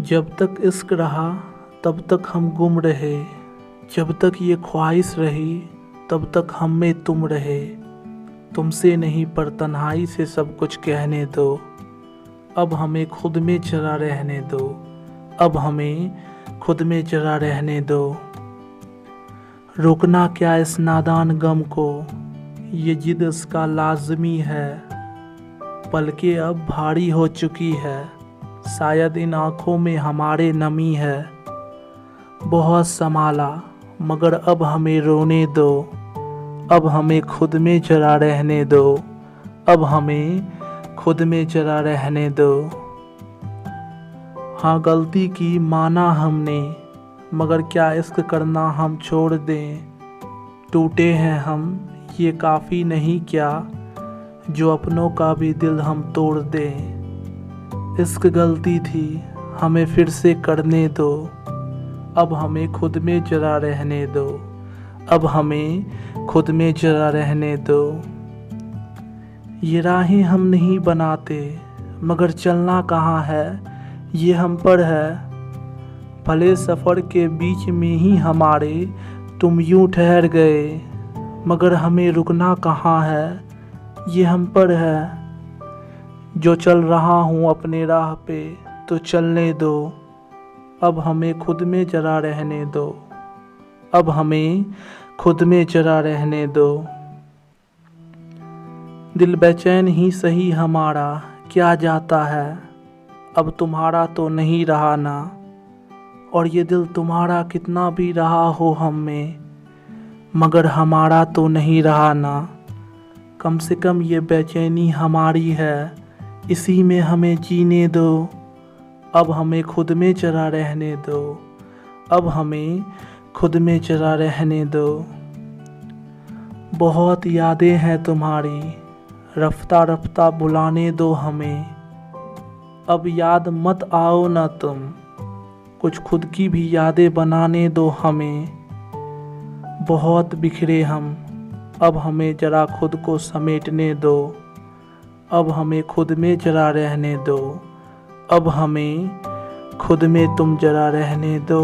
जब तक इश्क रहा तब तक हम गुम रहे, जब तक ये ख्वाहिश रही तब तक हम में तुम रहे। तुमसे नहीं पर तन्हाई से सब कुछ कहने दो, अब हमें खुद में जरा रहने दो, अब हमें खुद में जरा रहने दो। रोकना क्या इस नादान गम को, ये जिद इसका लाज़मी है। पलकें अब भारी हो चुकी है, शायद इन आँखों में हमारे नमी है। बहुत संभाला मगर अब हमें रोने दो, अब हमें खुद में जरा रहने दो, अब हमें खुद में जरा रहने दो। हाँ गलती की माना हमने, मगर क्या इश्क करना हम छोड़ दें। टूटे हैं हम ये काफ़ी नहीं क्या, जो अपनों का भी दिल हम तोड़ दें। इश्क गलती थी हमें फिर से करने दो, अब हमें खुद में जरा रहने दो, अब हमें खुद में जरा रहने दो। ये राहें हम नहीं बनाते मगर चलना कहाँ है ये हम पर है। भले सफ़र के बीच में ही हमारे तुम यूं ठहर गए, मगर हमें रुकना कहाँ है ये हम पर है। जो चल रहा हूँ अपने राह पे तो चलने दो, अब हमें खुद में जरा रहने दो, अब हमें खुद में जरा रहने दो। दिल बेचैन ही सही हमारा क्या जाता है, अब तुम्हारा तो नहीं रहा ना। और ये दिल तुम्हारा कितना भी रहा हो हम में, मगर हमारा तो नहीं रहा ना। कम से कम ये बेचैनी हमारी है, इसी में हमें जीने दो, अब हमें खुद में जरा रहने दो, अब हमें खुद में जरा रहने दो। बहुत यादें हैं तुम्हारी, रफ्ता रफ्ता बुलाने दो हमें। अब याद मत आओ ना तुम, कुछ खुद की भी यादें बनाने दो हमें। बहुत बिखरे हम, अब हमें जरा खुद को समेटने दो, अब हमें खुद में जरा रहने दो, अब हमें खुद में तुम जरा रहने दो।